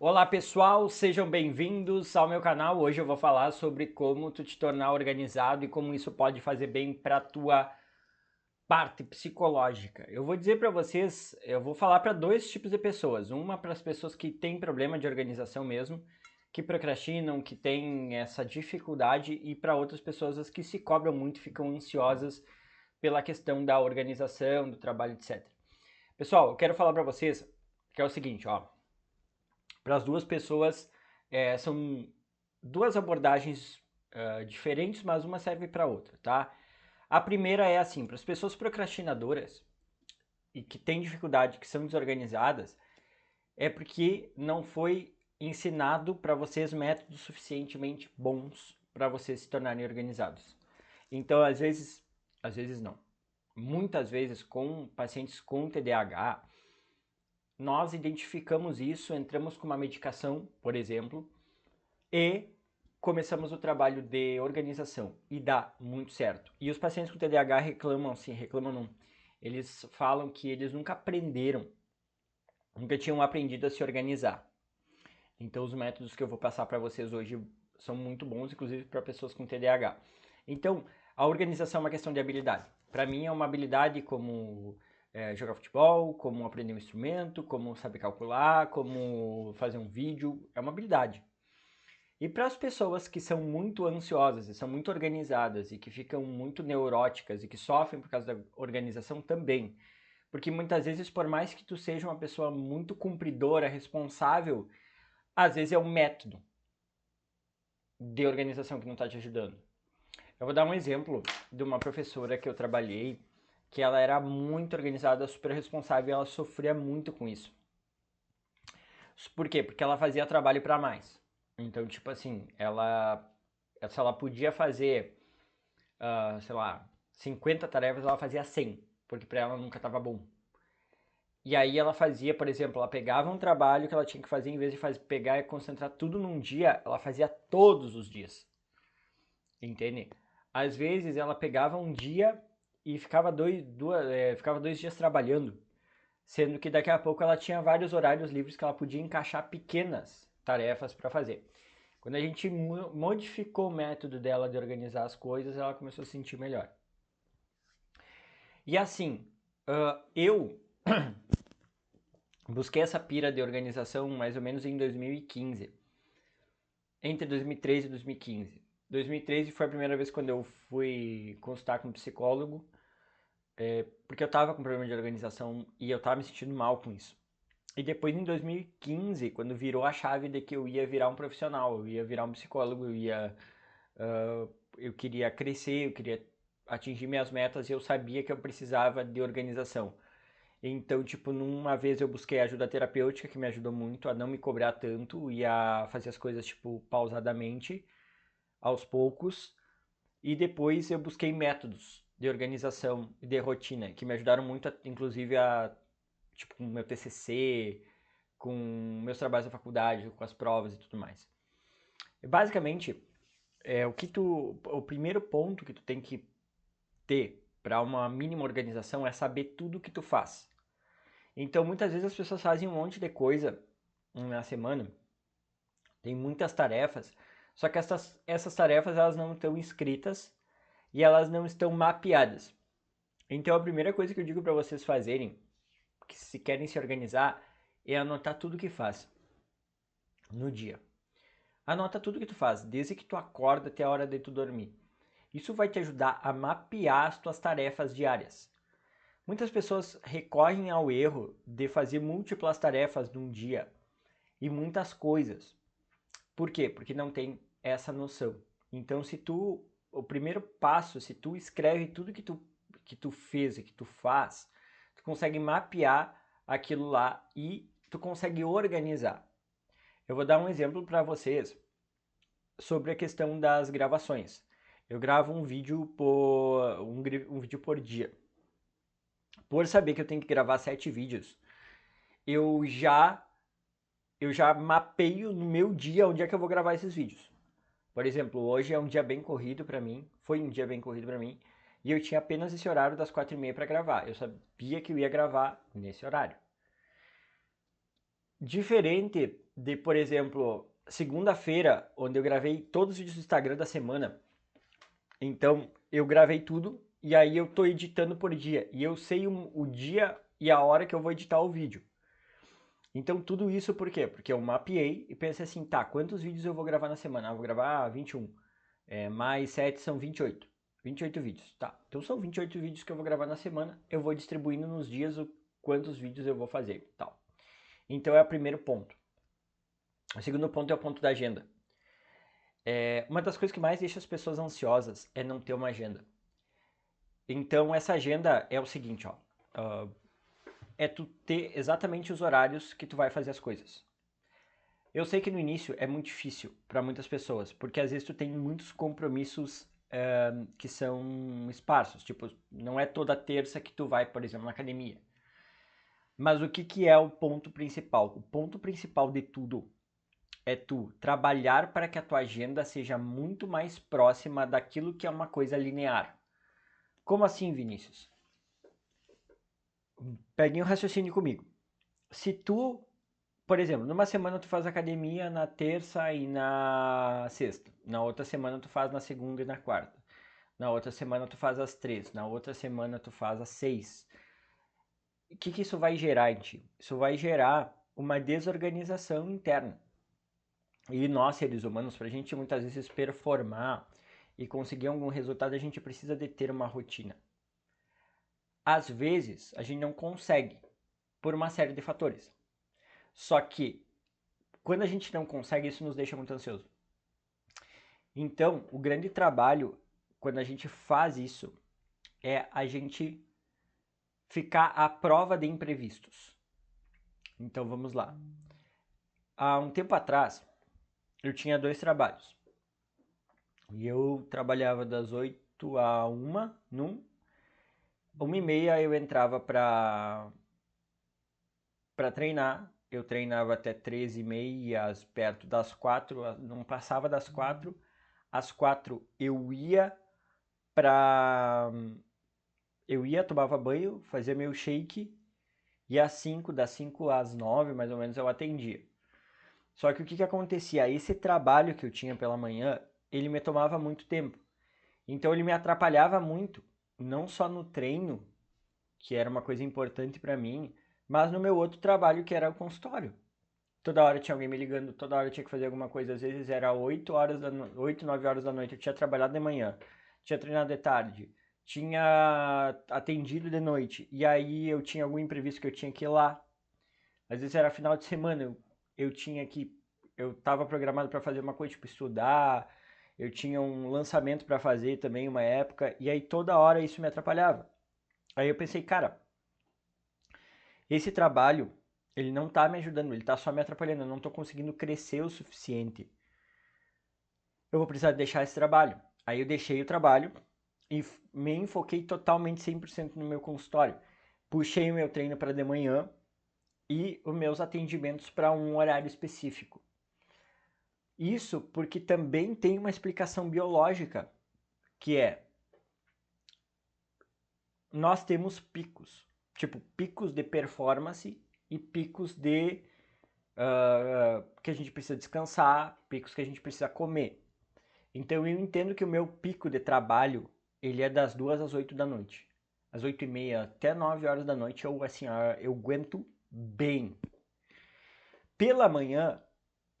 Olá pessoal, sejam bem-vindos ao meu canal. Hoje eu vou falar sobre como tu te tornar organizado e como isso pode fazer bem para tua parte psicológica. Eu vou dizer para vocês, eu vou falar para dois tipos de pessoas. Uma para as pessoas que têm problema de organização mesmo, que procrastinam, que têm essa dificuldade, e para outras pessoas as que se cobram muito, ficam ansiosas pela questão da organização, do trabalho, etc. Pessoal, eu quero falar para vocês que é o seguinte, ó. Para as duas pessoas, são duas abordagens diferentes, mas uma serve para a outra, tá? A primeira é assim, para as pessoas procrastinadoras e que têm dificuldade, que são desorganizadas, é porque não foi ensinado para vocês métodos suficientemente bons para vocês se tornarem organizados. Então, às vezes não. Muitas vezes com pacientes com TDAH, nós identificamos isso, entramos com uma medicação, por exemplo, e começamos o trabalho de organização e dá muito certo. E os pacientes com TDAH reclamam, sim, reclamam não. Eles falam que eles nunca aprenderam, nunca tinham aprendido a se organizar. Então os métodos que eu vou passar para vocês hoje são muito bons, inclusive para pessoas com TDAH. Então, a organização é uma questão de habilidade. Para mim é uma habilidade como jogar futebol, como aprender um instrumento, como saber calcular, como fazer um vídeo, é uma habilidade. E para as pessoas que são muito ansiosas e são muito organizadas e que ficam muito neuróticas e que sofrem por causa da organização também, porque muitas vezes, por mais que tu seja uma pessoa muito cumpridora, responsável, às vezes é o método de organização que não está te ajudando. Eu vou dar um exemplo de uma professora que eu trabalhei, que ela era muito organizada, super responsável e ela sofria muito com isso. Por quê? Porque ela fazia trabalho para mais. Então, tipo assim, se ela podia fazer, sei lá, 50 tarefas, ela fazia 100, porque para ela nunca estava bom. E aí ela fazia, por exemplo, ela pegava um trabalho que ela tinha que fazer, em vez de pegar e concentrar tudo num dia, ela fazia todos os dias. Entende? Às vezes ela pegava um dia e ficava 2 dias trabalhando, sendo que daqui a pouco ela tinha vários horários livres que ela podia encaixar pequenas tarefas para fazer. Quando a gente modificou o método dela de organizar as coisas, ela começou a se sentir melhor. E assim, eu busquei essa pira de organização mais ou menos em 2015, entre 2013 e 2015. 2013 foi a primeira vez quando eu fui consultar com um psicólogo, porque eu tava com problema de organização e eu tava me sentindo mal com isso. E depois, em 2015, quando virou a chave de que eu ia virar um profissional, eu ia virar um psicólogo, eu queria crescer, eu queria atingir minhas metas e eu sabia que eu precisava de organização. Então, tipo, numa vez eu busquei ajuda terapêutica, que me ajudou muito a não me cobrar tanto e a fazer as coisas, tipo, pausadamente, aos poucos. E depois eu busquei métodos de organização e de rotina, que me ajudaram muito, inclusive, tipo, com o meu TCC, com meus trabalhos da faculdade, com as provas e tudo mais. E basicamente, o primeiro ponto que tu tem que ter para uma mínima organização é saber tudo que tu faz. Então, muitas vezes as pessoas fazem um monte de coisa na semana, tem muitas tarefas, só que essas tarefas elas não estão escritas e elas não estão mapeadas. Então, a primeira coisa que eu digo para vocês fazerem, que se querem se organizar, é anotar tudo que faz no dia. Anota tudo que tu faz, desde que tu acorda até a hora de tu dormir. Isso vai te ajudar a mapear as tuas tarefas diárias. Muitas pessoas recorrem ao erro de fazer múltiplas tarefas num dia e muitas coisas. Por quê? Porque não tem essa noção. Então, o primeiro passo, se tu escreve tudo que tu fez e que tu faz, tu consegue mapear aquilo lá e tu consegue organizar. Eu vou dar um exemplo para vocês sobre a questão das gravações. Eu gravo um vídeo por dia. Por saber que eu tenho que gravar 7 vídeos, eu já eu já mapeio no meu dia onde é que eu vou gravar esses vídeos. Por exemplo, hoje é um dia bem corrido para mim, foi um dia bem corrido para mim, e eu tinha apenas esse horário das 4h30 para gravar. Eu sabia que eu ia gravar nesse horário. Diferente de, por exemplo, segunda-feira, onde eu gravei todos os vídeos do Instagram da semana. Então, eu gravei tudo e aí eu tô editando por dia. E eu sei o dia e a hora que eu vou editar o vídeo. Então, tudo isso por quê? Porque eu mapeei e pensei assim, tá, quantos vídeos eu vou gravar na semana? Eu vou gravar 21. Mais 7 são 28. 28 vídeos, tá. Então, são 28 vídeos que eu vou gravar na semana. Eu vou distribuindo nos dias quantos vídeos eu vou fazer, tal. Então, é o primeiro ponto. O segundo ponto é o ponto da agenda. Uma das coisas que mais deixa as pessoas ansiosas é não ter uma agenda. Então, essa agenda é o seguinte, ó. É tu ter exatamente os horários que tu vai fazer as coisas. Eu sei que no início é muito difícil para muitas pessoas, porque às vezes tu tem muitos compromissos que são esparsos. Tipo, não é toda terça que tu vai, por exemplo, na academia. Mas o que é o ponto principal? O ponto principal de tudo é tu trabalhar para que a tua agenda seja muito mais próxima daquilo que é uma coisa linear. Como assim, Vinícius? Peguem o raciocínio comigo. Se tu, por exemplo, numa semana tu faz academia na terça e na sexta, na outra semana tu faz na segunda e na quarta, na outra semana tu faz às 3, na outra semana tu faz às 6. O que isso vai gerar em ti? Isso vai gerar uma desorganização interna. E nós, seres humanos, para a gente muitas vezes performar e conseguir algum resultado, a gente precisa de ter uma rotina. Às vezes, a gente não consegue, por uma série de fatores. Só que, quando a gente não consegue, isso nos deixa muito ansioso. Então, o grande trabalho, quando a gente faz isso, é a gente ficar à prova de imprevistos. Então, vamos lá. Há um tempo atrás, eu tinha 2 trabalhos. E eu trabalhava das 8 a 1 num. 1h30 eu entrava para treinar. Eu treinava até 13h30, perto das 4, não passava das 4. Às 4 eu ia, tomava banho, fazia meu shake e às 5, das 5 às 9 mais ou menos eu atendia. Só que o que acontecia? Esse trabalho que eu tinha pela manhã, ele me tomava muito tempo. Então ele me atrapalhava muito, não só no treino, que era uma coisa importante para mim, mas no meu outro trabalho, que era o consultório. Toda hora tinha alguém me ligando, toda hora eu tinha que fazer alguma coisa. Às vezes era 8, 9 horas da noite, eu tinha trabalhado de manhã, tinha treinado de tarde, tinha atendido de noite, e aí eu tinha algum imprevisto que eu tinha que ir lá. Às vezes era final de semana, eu tinha que... Eu estava programado para fazer uma coisa, tipo estudar, eu tinha um lançamento para fazer também, uma época, e aí toda hora isso me atrapalhava. Aí eu pensei, cara, esse trabalho, ele não tá me ajudando, ele tá só me atrapalhando, eu não tô conseguindo crescer o suficiente. Eu vou precisar deixar esse trabalho. Aí eu deixei o trabalho e me enfoquei totalmente 100% no meu consultório. Puxei o meu treino para de manhã e os meus atendimentos para um horário específico. Isso porque também tem uma explicação biológica, que é nós temos picos, tipo picos de performance e picos de que a gente precisa descansar, picos que a gente precisa comer. Então eu entendo que o meu pico de trabalho ele é das 2 às 8 da noite. Às 8h30 até 9 horas da noite eu assim, eu aguento bem. Pela manhã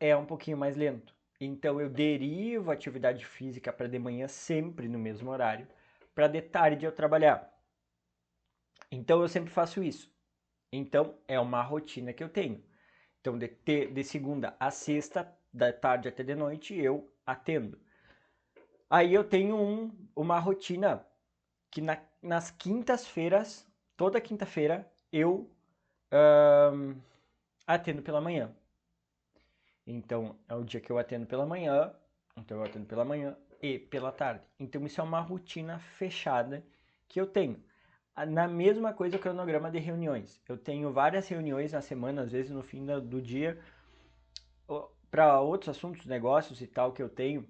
é um pouquinho mais lento. Então eu derivo a atividade física para de manhã sempre no mesmo horário, para de tarde eu trabalhar. Então eu sempre faço isso. Então é uma rotina que eu tenho. Então de segunda a sexta, da tarde até de noite, eu atendo. Aí eu tenho uma rotina que nas quintas-feiras, toda quinta-feira, eu atendo pela manhã. Então é o dia que eu atendo pela manhã, então eu atendo pela manhã e pela tarde. Então isso é uma rotina fechada que eu tenho. Na mesma coisa o cronograma de reuniões. Eu tenho várias reuniões na semana, às vezes no fim do dia, para outros assuntos, negócios e tal que eu tenho.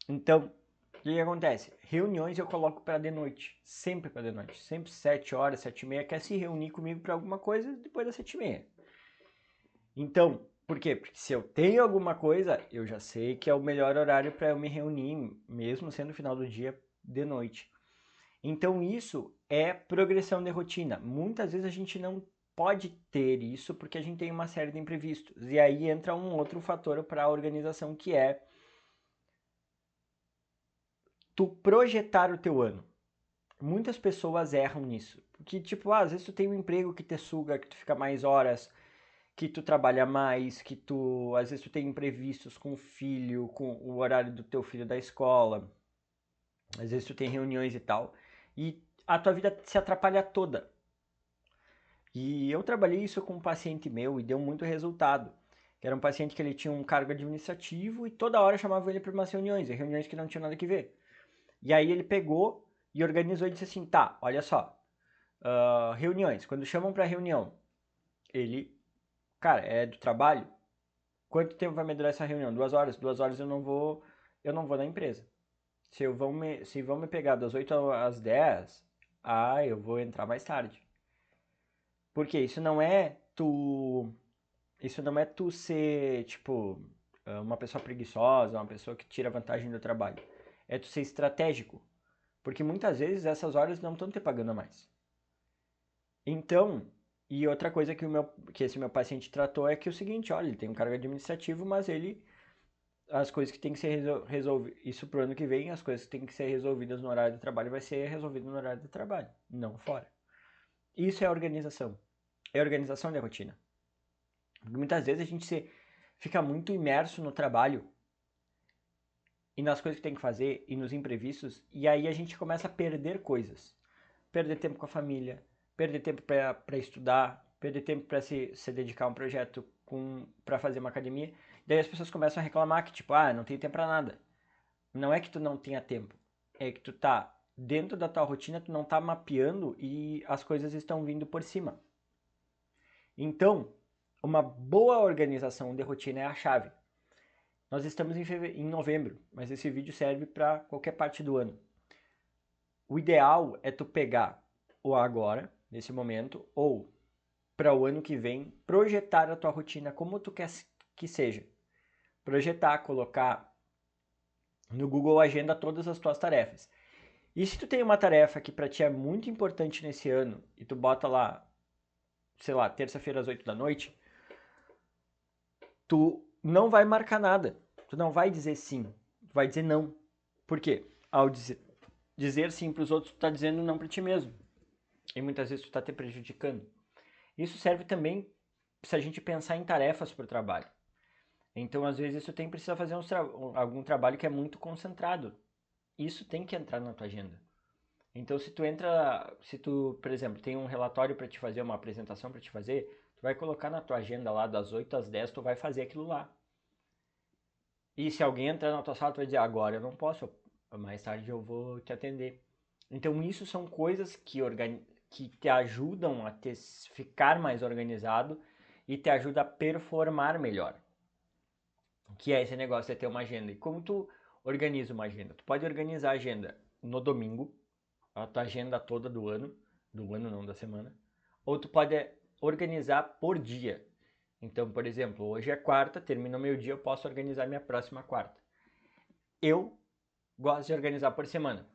Então, o que acontece? Reuniões eu coloco para de noite, sempre para de noite, sempre 7 horas, 7h30, quer se reunir comigo para alguma coisa depois das 7h30. Então, Por quê? Porque se eu tenho alguma coisa, eu já sei que é o melhor horário para eu me reunir, mesmo sendo final do dia, de noite. Então isso é progressão de rotina. Muitas vezes a gente não pode ter isso porque a gente tem uma série de imprevistos. E aí entra um outro fator para a organização que é tu projetar o teu ano. Muitas pessoas erram nisso. Porque, tipo, às vezes tu tem um emprego que te suga, que tu fica mais horas, que tu trabalha mais, que tu, às vezes tu tem imprevistos com o filho, com o horário do teu filho da escola, às vezes tu tem reuniões e tal, e a tua vida se atrapalha toda. E eu trabalhei isso com um paciente meu e deu muito resultado. Era um paciente que ele tinha um cargo administrativo e toda hora chamava ele para umas reuniões, e reuniões que não tinham nada a ver. E aí ele pegou e organizou e disse assim, tá, olha só, reuniões, quando chamam para reunião, ele, cara, é do trabalho, quanto tempo vai me durar essa reunião? 2 horas? 2 horas eu não vou na empresa. Se vão me pegar das 8 às 10, eu vou entrar mais tarde. Porque isso não é tu ser, tipo, uma pessoa preguiçosa, uma pessoa que tira vantagem do trabalho. É tu ser estratégico. Porque muitas vezes essas horas não estão te pagando mais. Então, e outra coisa que esse meu paciente tratou é que é o seguinte, olha, ele tem um cargo administrativo, mas as coisas que tem que ser resolvidas, isso pro ano que vem, as coisas que tem que ser resolvidas no horário do trabalho vai ser resolvido no horário do trabalho, não fora. Isso é organização. É organização de rotina. Porque muitas vezes a gente fica muito imerso no trabalho e nas coisas que tem que fazer e nos imprevistos, e aí a gente começa a perder coisas. Perder tempo com a família, perder tempo para estudar, perder tempo para se dedicar a um projeto para fazer uma academia. Daí as pessoas começam a reclamar que, tipo, não tem tempo para nada. Não é que tu não tenha tempo, é que tu tá dentro da tua rotina, tu não tá mapeando e as coisas estão vindo por cima. Então, uma boa organização de rotina é a chave. Nós estamos em novembro, mas esse vídeo serve para qualquer parte do ano. O ideal é tu pegar o agora, nesse momento, ou para o ano que vem, projetar a tua rotina como tu quer que seja. Projetar, colocar no Google Agenda todas as tuas tarefas. E se tu tem uma tarefa que para ti é muito importante nesse ano e tu bota lá, sei lá, terça-feira às 8 da noite, tu não vai marcar nada. Tu não vai dizer sim, tu vai dizer não. Por quê? Ao dizer sim para os outros, tu tá dizendo não para ti mesmo. E muitas vezes tu tá te prejudicando. Isso serve também se a gente pensar em tarefas para o trabalho. Então, às vezes, tu precisa fazer algum trabalho que é muito concentrado. Isso tem que entrar na tua agenda. Então, se tu, por exemplo, tem um relatório para te fazer, uma apresentação para te fazer, tu vai colocar na tua agenda lá das 8 às 10, tu vai fazer aquilo lá. E se alguém entrar na tua sala, tu vai dizer, agora eu não posso, mais tarde eu vou te atender. Então, isso são coisas que te ajudam a ficar mais organizado e te ajuda a performar melhor. Que é esse negócio de ter uma agenda. E como tu organiza uma agenda? Tu pode organizar a agenda no domingo, a tua agenda toda do ano não, da semana, ou tu pode organizar por dia. Então, por exemplo, hoje é quarta, termina o meio-dia, eu posso organizar minha próxima quarta. Eu gosto de organizar por semana,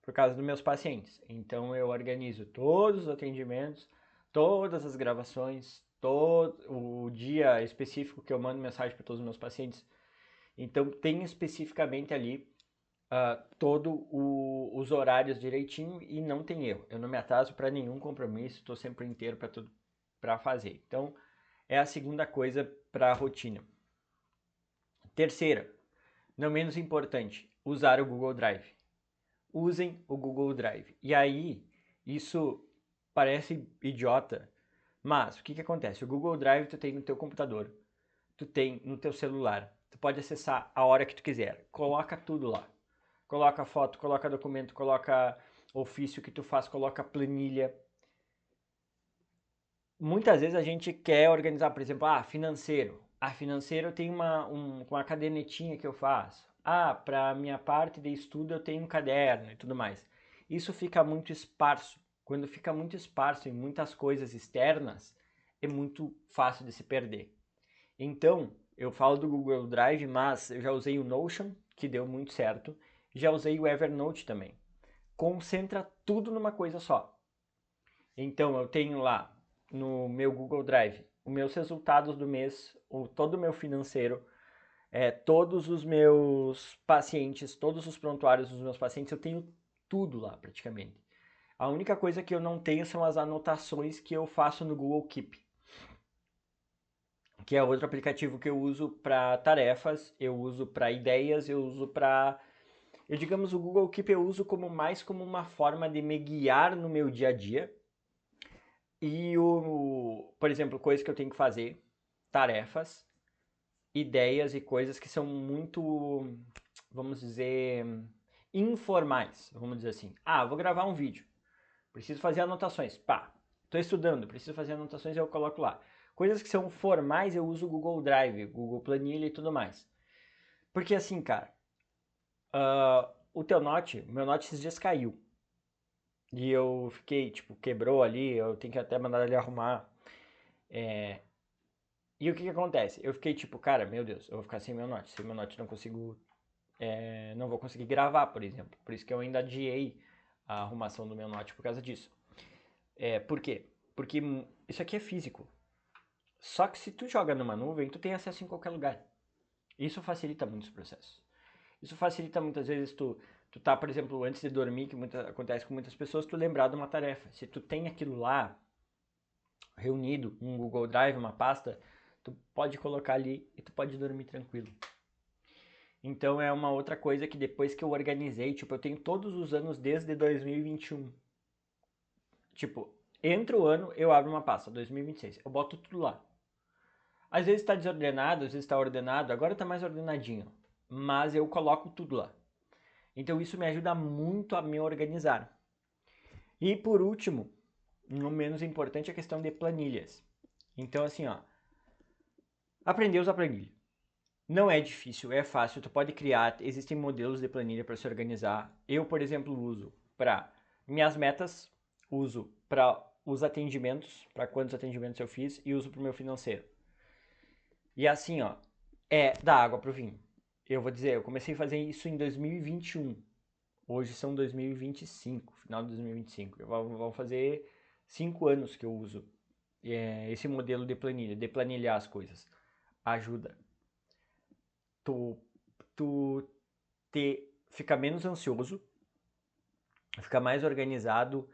por causa dos meus pacientes. Então, eu organizo todos os atendimentos, todas as gravações, todo o dia específico que eu mando mensagem para todos os meus pacientes. Então, tem especificamente ali todos os horários direitinho e não tem erro. Eu não me atraso para nenhum compromisso, estou sempre inteiro para tudo para fazer. Então, é a segunda coisa para a rotina. Terceira, não menos importante, usar o Google Drive. Usem o Google Drive. E aí, isso parece idiota, mas o que acontece? O Google Drive tu tem no teu computador, tu tem no teu celular, tu pode acessar a hora que tu quiser. Coloca tudo lá. Coloca foto, coloca documento, coloca ofício que tu faz, coloca planilha. Muitas vezes a gente quer organizar, por exemplo, financeiro. Financeiro tem uma cadernetinha que eu faço. Para minha parte de estudo eu tenho um caderno e tudo mais. Isso fica muito esparso. Quando fica muito esparso em muitas coisas externas, é muito fácil de se perder. Então, eu falo do Google Drive, mas eu já usei o Notion, que deu muito certo, já usei o Evernote também. Concentra tudo numa coisa só. Então, eu tenho lá no meu Google Drive os meus resultados do mês, todo o meu financeiro, todos os meus pacientes, todos os prontuários dos meus pacientes, eu tenho tudo lá praticamente. A única coisa que eu não tenho são as anotações que eu faço no Google Keep, que é outro aplicativo que eu uso para tarefas, eu uso para ideias, eu uso para, digamos, o Google Keep eu uso como mais como uma forma de me guiar no meu dia a dia. E por exemplo, coisas que eu tenho que fazer, tarefas, ideias e coisas que são muito, vamos dizer, informais, vamos dizer assim. Ah, vou gravar um vídeo, preciso fazer anotações, pá. Estou estudando, preciso fazer anotações, eu coloco lá. Coisas que são formais, eu uso o Google Drive, Google Planilha e tudo mais. Porque assim, cara, o teu Note, meu Note esses dias caiu. E eu fiquei, tipo, quebrou ali, eu tenho que até mandar ele arrumar. E o que que acontece? Eu fiquei tipo, cara, meu Deus, eu vou ficar sem meu Note. Sem meu Note não consigo, não vou conseguir gravar, por exemplo. Por isso que eu ainda adiei a arrumação do meu Note por causa disso. Por quê? Porque isso aqui é físico. Só que se tu joga numa nuvem, tu tem acesso em qualquer lugar. Isso facilita muito os processos. Isso facilita muitas vezes tu tá, por exemplo, antes de dormir, que acontece com muitas pessoas, tu lembrar de uma tarefa. Se tu tem aquilo lá reunido, um Google Drive, uma pasta, tu pode colocar ali e tu pode dormir tranquilo. Então é uma outra coisa que depois que eu organizei, tipo, eu tenho todos os anos desde 2021. Tipo, entra o ano, eu abro uma pasta, 2026, eu boto tudo lá. Às vezes está desordenado, às vezes está ordenado, agora está mais ordenadinho, mas eu coloco tudo lá. Então isso me ajuda muito a me organizar. E por último, não menos importante, a questão de planilhas. Então assim, ó, aprender a usar planilha. Não é difícil, é fácil, tu pode criar, existem modelos de planilha para se organizar. Eu, por exemplo, uso para minhas metas, uso para os atendimentos, para quantos atendimentos eu fiz e uso para o meu financeiro. E assim, ó, é da água pro vinho. Eu vou dizer, eu comecei a fazer isso em 2021. Hoje são 2025, final de 2025. Vão fazer 5 anos que eu uso esse modelo de planilha, de planilhar as coisas. Ajuda. Tu, tu fica menos ansioso, fica mais organizado.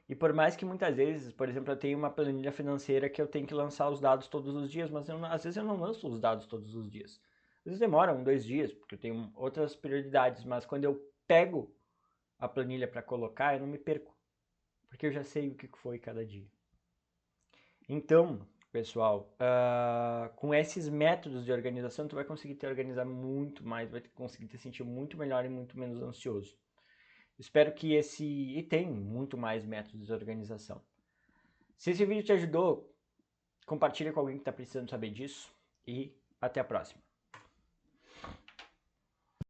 E por mais que muitas vezes, por exemplo, eu tenho uma planilha financeira que eu tenho que lançar os dados todos os dias, mas às vezes eu não lanço os dados todos os dias. Às vezes demora 2 dias, porque eu tenho outras prioridades, mas quando eu pego a planilha para colocar, eu não me perco, porque eu já sei o que foi cada dia. Então, pessoal, com esses métodos de organização, tu vai conseguir te organizar muito mais, vai conseguir te sentir muito melhor e muito menos ansioso. Espero que e tem muito mais métodos de organização. Se esse vídeo te ajudou, compartilha com alguém que está precisando saber disso e até a próxima.